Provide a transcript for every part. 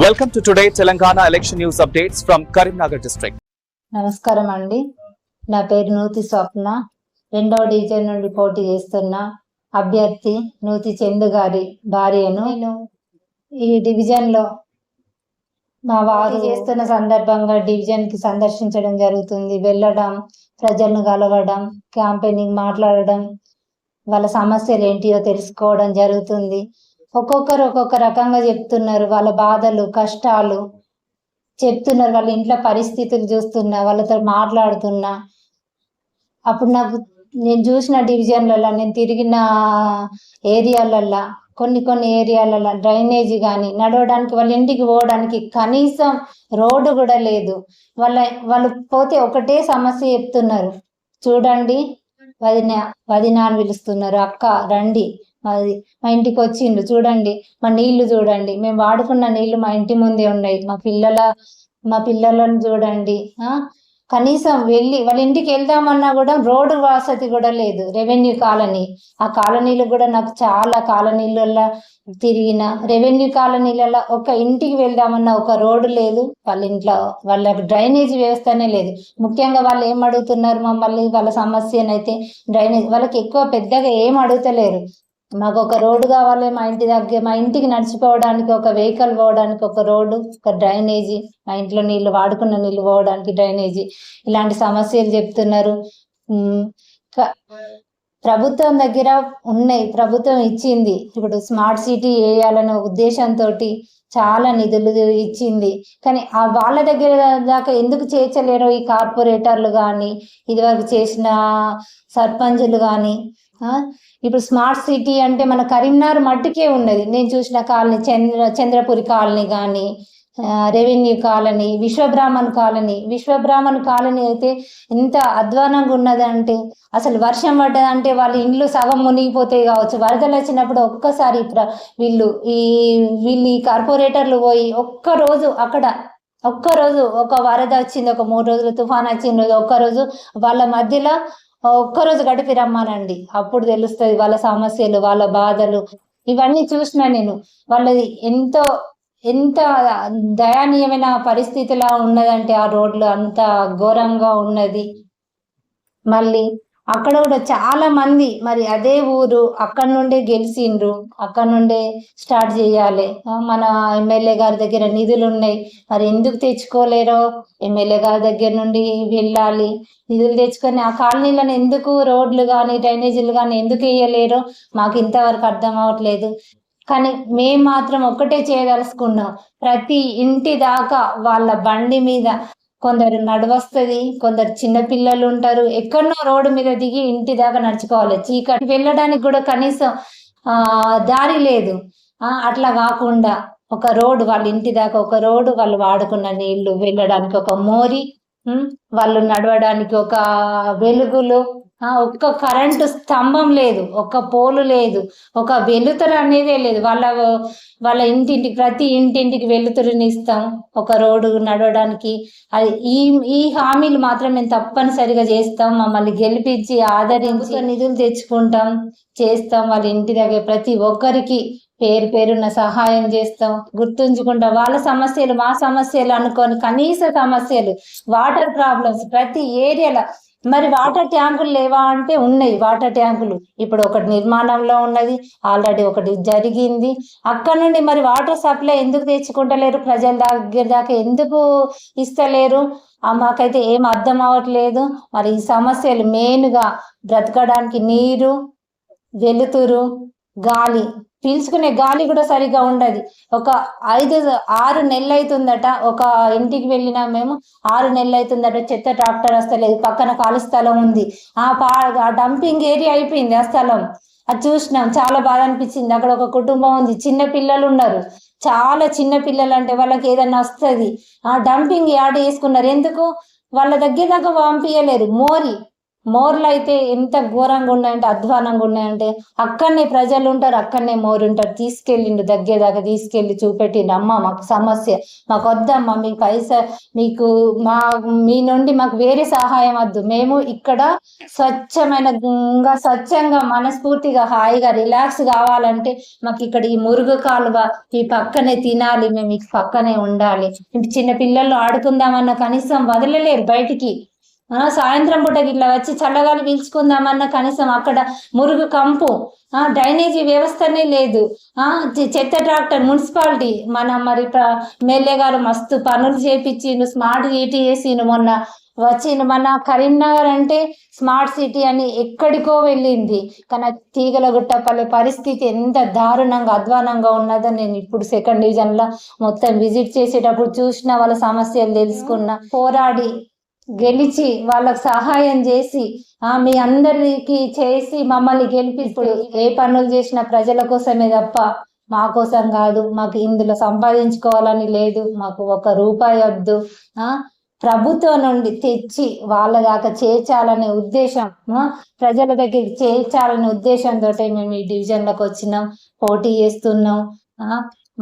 Welcome to today Telangana election news updates from Karimnagar district. నమస్కారం అండి. నా పేరు నూతి స్వప్న. 2వ డివిజన్ నుండి పోటీ చేస్తున్న అభ్యర్థి నూతి చందు గారి భార్యను. నేను ఈ డివిజన్ లో మా వారు చేస్తున్న సందర్భంగా డివిజన్ కి సందర్శించడం జరుగుతుంది. వెళ్ళడం, ప్రజలను కలవడం, క్యాంపెయినింగ్ మాట్లాడడం, వాళ్ళ సమస్యలు ఏంటియో తెలుసుకోవడం జరుగుతుంది. ఒక్కొక్కరు ఒక్కొక్క రకంగా చెప్తున్నారు. వాళ్ళ బాధలు, కష్టాలు చెప్తున్నారు. వాళ్ళ ఇంట్లో పరిస్థితులు చూస్తున్నా, వాళ్ళతో మాట్లాడుతున్నా. అప్పుడు నేను చూసిన డివిజన్లలో, నేను తిరిగిన ఏరియాలల్లో, కొన్ని ఏరియాలలో డ్రైనేజీ కానీ, నడవడానికి వాళ్ళ ఇంటికి పోవడానికి కనీసం రోడ్డు కూడా లేదు. వాళ్ళు పోతే ఒకటే సమస్య చెప్తున్నారు. చూడండి, వదిన అని పిలుస్తున్నారు, అక్క రండి, మా ఇంటికి వచ్చిండ్రు, చూడండి మా నీళ్లు చూడండి, మేము వాడుకున్న నీళ్లు మా ఇంటి ముందే ఉన్నాయి, మా పిల్లలను చూడండి. కనీసం వాళ్ళ ఇంటికి వెళ్దామన్నా కూడా రోడ్డు వసతి కూడా లేదు. రెవెన్యూ కాలనీ, ఆ కాలనీలు కూడా నాకు చాలా కాలనీలలో తిరిగిన, రెవెన్యూ కాలనీలలో ఒక ఇంటికి వెళ్దామన్నా ఒక రోడ్డు లేదు. వాళ్ళ ఇంట్లో వాళ్ళకి డ్రైనేజీ వ్యవస్థనే లేదు. ముఖ్యంగా వాళ్ళు ఏం అడుగుతున్నారు మమ్మల్ని, వాళ్ళ సమస్యనైతే డ్రైనేజ్. వాళ్ళకి ఎక్కువ పెద్దగా ఏం అడుగుతలేరు. మాకు ఒక రోడ్డు కావాలి, మా ఇంటి దగ్గర, మా ఇంటికి నడిచిపోవడానికి ఒక వెహికల్ పోవడానికి ఒక రోడ్డు, ఒక డ్రైనేజీ, మా ఇంట్లో నీళ్లు, వాడుకున్న నీళ్లు పోవడానికి డ్రైనేజీ, ఇలాంటి సమస్యలు చెప్తున్నారు. ప్రభుత్వం దగ్గర ఉన్నాయి, ప్రభుత్వం ఇచ్చింది. ఇప్పుడు స్మార్ట్ సిటీ వేయాలనే ఉద్దేశంతో చాలా నిధులు ఇచ్చింది. కానీ వాళ్ళ దగ్గర దాకా ఎందుకు చేర్చలేరో ఈ కార్పొరేటర్లు కానీ, ఇదివరకు చేసిన సర్పంచులు కానీ. ఇప్పుడు స్మార్ట్ సిటీ అంటే మన కరీంనగర్ మట్టుకే ఉన్నది. నేను చూసిన కాలనీ చంద్రపురి కాలనీ కానీ, రెవెన్యూ కాలనీ, విశ్వబ్రాహ్మణ్ కాలనీ అయితే ఎంత అధ్వానంగా ఉన్నదంటే, అసలు వర్షం పడ్డదంటే వాళ్ళ ఇండ్లు సగం మునిగిపోతాయి కావచ్చు. వరదలు వచ్చినప్పుడు ఒక్కసారి వీళ్ళు ఈ కార్పొరేటర్లు పోయి ఒక్కరోజు ఒక వరద వచ్చింది, ఒక 3 రోజులు తుఫాన్ వచ్చిన రోజు ఒక్కరోజు వాళ్ళ మధ్యలో ఒక్కరోజు గడిపి రమ్మానండి. అప్పుడు తెలుస్తుంది వాళ్ళ సమస్యలు, వాళ్ళ బాధలు. ఇవన్నీ చూసిన నేను. వాళ్ళది ఎంత దయనీయమైన పరిస్థితిలా ఉన్నదంటే, ఆ రోడ్లు అంత ఘోరంగా ఉన్నది. మళ్ళీ అక్కడ కూడా చాలా మంది మరి అదే ఊరు, అక్కడ నుండే గెలిచిండ్రు, అక్కడ నుండే స్టార్ట్ చేయాలి. మన ఎమ్మెల్యే గారి దగ్గర నిధులు ఉన్నాయి, మరి ఎందుకు తెచ్చుకోలేరో, ఎమ్మెల్యే గారి దగ్గర నుండి వెళ్ళాలి, నిధులు తెచ్చుకొని ఆ కాలనీలను ఎందుకు రోడ్లు కానీ డ్రైనేజీలు కానీ ఎందుకు వేయలేరో మాకు ఇంతవరకు అర్థం అవ్వట్లేదు. కానీ మేము మాత్రం ఒక్కటే చేయదలుచుకున్నాం, ప్రతి ఇంటి దాకా వాళ్ళ బండి మీద, కొందరు నడవస్తుంది, కొందరు చిన్న పిల్లలు ఉంటారు, ఎక్కడనో రోడ్డు మీద దిగి ఇంటి దాకా నడుచుకోవాలి. చీకటి వెళ్ళడానికి కూడా కనీసం దారి లేదు. అట్లా కాకుండా ఒక రోడ్డు, వాళ్ళ ఇంటి దాకా ఒక రోడ్డు, వాళ్ళు వాడుకున్న నీళ్లు వెళ్ళడానికి ఒక మోరి, వాళ్ళు నడవడానికి ఒక వెలుగులు, ఒక్క కరెంటు స్తంభం లేదు, ఒక్క పోలు లేదు, ఒక వెలుతురు అనేదే లేదు. వాళ్ళ ఇంటింటికి, ప్రతి ఇంటింటికి వెలుతురునిస్తాం, ఒక రోడ్డు నడవడానికి. అది ఈ హామీలు మాత్రం మేము తప్పనిసరిగా చేస్తాం. మమ్మల్ని గెలిపించి ఆదరించి నిధులు తెచ్చుకుంటాం, చేస్తాం. వాళ్ళ ఇంటి దగ్గర ప్రతి ఒక్కరికి పేరున సహాయం చేస్తాం. గుర్తుంచుకుంటాం వాళ్ళ సమస్యలు మా సమస్యలు అనుకొని, కనీస సమస్యలు, వాటర్ ప్రాబ్లమ్స్ ప్రతి ఏరియాలో. మరి వాటర్ ట్యాంకులు లేవా అంటే ఉన్నాయి వాటర్ ట్యాంకులు. ఇప్పుడు ఒకటి నిర్మాణంలో ఉన్నది, ఆల్రెడీ ఒకటి జరిగింది. అక్కడ నుండి మరి వాటర్ సప్లై ఎందుకు తెచ్చుకుంటలేరు, ప్రజల దగ్గర దాకా ఎందుకు ఇస్తలేరు, మాకైతే ఏం అర్థం అవ్వట్లేదు. మరి ఈ సమస్యలు మెయిన్గా బ్రతకడానికి నీరు, వెలుతురు, గాలి, పీల్చుకునే గాలి కూడా సరిగా ఉండదు. ఒక 5-6 నెలలు అవుతుందట, ఒక ఇంటికి వెళ్ళినా మేము, 6 నెలలు అవుతుందట, చెత్త ట్రాక్టర్ వస్తలేదు. పక్కన ఖాళీ స్థలం ఉంది, ఆ డంపింగ్ ఏరియా అయిపోయింది ఆ స్థలం. అది చూసినాం, చాలా బాధ అనిపించింది. అక్కడ ఒక కుటుంబం ఉంది, చిన్న పిల్లలు ఉన్నారు, చాలా చిన్న పిల్లలు. అంటే వాళ్ళకి ఏదన్నా వస్తుంది, డంపింగ్ యార్డ్ వేసుకున్నారు. ఎందుకు వాళ్ళ దగ్గర దాకా పంపించలేరు. మోర్లు అయితే ఎంత ఘోరంగా ఉన్నాయంటే అధ్వానంగా ఉన్నాయంటే అక్కడనే ప్రజలు ఉంటారు, అక్కడనే మోరు ఉంటారు. తీసుకెళ్ళిండు దగ్గరదాకా తీసుకెళ్ళి చూపెట్టిండు, అమ్మ మాకు సమస్య, మాకు వద్దమ్మా మీ పైసా, మీకు మీ నుండి మాకు వేరే సహాయం వద్దు, మేము ఇక్కడ స్వచ్ఛంగా మనస్ఫూర్తిగా హాయిగా రిలాక్స్ కావాలంటే మాకు ఇక్కడ ఈ మురుగు కాలువ ఈ పక్కనే తినాలి, మేము ఈ పక్కనే ఉండాలి. చిన్న పిల్లలు ఆడుకుందామన్న కనీసం వదలలేరు బయటికి. సాయంత్రం పూటకి ఇట్లా వచ్చి చల్లగాలి పీల్చుకుందామన్నా కనీసం అక్కడ మురుగు కంపు, డ్రైనేజీ వ్యవస్థనే లేదు. చెత్త ట్రాక్టర్ మున్సిపాలిటీ మరి ఎమ్మెల్యే గారు మస్తు పనులు చేపించిండు, స్మార్ట్ సిటీ చేసిండు. మన కరీంనగర్ అంటే స్మార్ట్ సిటీ అని ఎక్కడికో వెళ్ళింది, కానీ తీగలగుట్టపల్లి పరిస్థితి ఎంత దారుణంగా అధ్వానంగా ఉన్నదో నేను ఇప్పుడు 2nd డివిజన్ లో మొత్తం విజిట్ చేసేటప్పుడు చూసిన, వాళ్ళ సమస్యలు తెలుసుకున్న, పోరాడి గెలిచి వాళ్ళకు సహాయం చేసి మీ అందరికి చేసి మమ్మల్ని గెలిపిస్తూ ఏ పనులు చేసిన ప్రజల కోసమే తప్ప మా కోసం కాదు. మాకు ఇందులో సంపాదించుకోవాలని లేదు, మాకు 1 రూపాయి వద్దు. ప్రభుత్వం నుండి తెచ్చి వాళ్ళ దాకా చేర్చాలనే ఉద్దేశం, ప్రజల దగ్గరికి చేర్చాలనే ఉద్దేశంతో మేము ఈ డివిజన్లకు వచ్చినాం, పోటీ చేస్తున్నాం.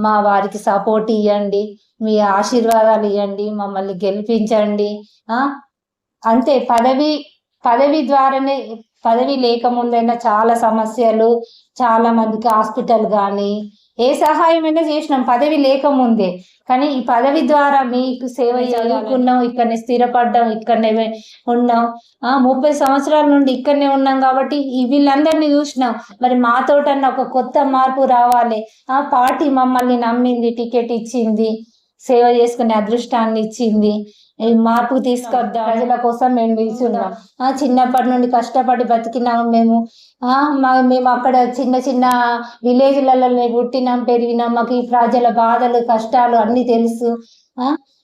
మా వారికి సపోర్ట్ ఇవ్వండి, మీ ఆశీర్వాదాలు ఇవ్వండి, మమ్మల్ని గెలిపించండి. అంతే, పదవి ద్వారానే, పదవి లేకముందైనా చాలా సమస్యలు, చాలా మందికి హాస్పిటల్ కానీ ఏ సహాయమైనా చేసినాం పదవి లేకముందే. కానీ ఈ పదవి ద్వారా మీకు సేవ చదువుకున్నాం, ఇక్కడనే స్థిరపడ్డాం, ఇక్కడనే ఉన్నాం. 30 సంవత్సరాల నుండి ఇక్కడనే ఉన్నాం కాబట్టి వీళ్ళందరినీ చూసినాం. మరి మాతోటన్నా ఒక కొత్త మార్పు రావాలి. పార్టీ మమ్మల్ని నమ్మింది, టికెట్ ఇచ్చింది, సేవ చేసుకునే అదృష్టాన్ని ఇచ్చింది, మార్పు తీసుకొద్దాం, ప్రజల కోసం మేము నిల్చున్నాం. చిన్నప్పటి నుండి కష్టపడి బతికినాము మేము. మేము అక్కడ చిన్న విలేజ్లలో పుట్టినాం, పెరిగినాం. మాకు ఈ ప్రజల బాధలు కష్టాలు అన్ని తెలుసు.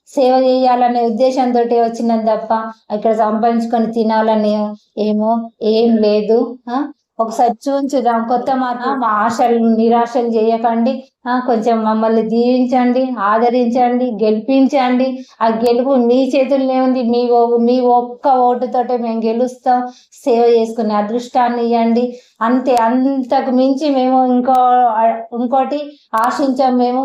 సేవ చేయాలనే ఉద్దేశంతో వచ్చినాం తప్ప ఇక్కడ సంపాదించుకొని తినాలని ఏం లేదు. ఒకసారి చూంచుదాం కొత్త మార్పు. మా ఆశలు నిరాశలు చేయకండి, కొంచెం మమ్మల్ని దీవించండి, ఆదరించండి, గెలిపించండి. ఆ గెలుపు మీ చేతుల్లోనే ఉంది. మీ ఒక్క ఓటుతోటే మేము గెలుస్తాం. సేవ చేసుకునే అదృష్టాన్ని ఇవ్వండి, అంతే. అంతకు మించి మేము ఇంకోటి ఆశించాం. మేము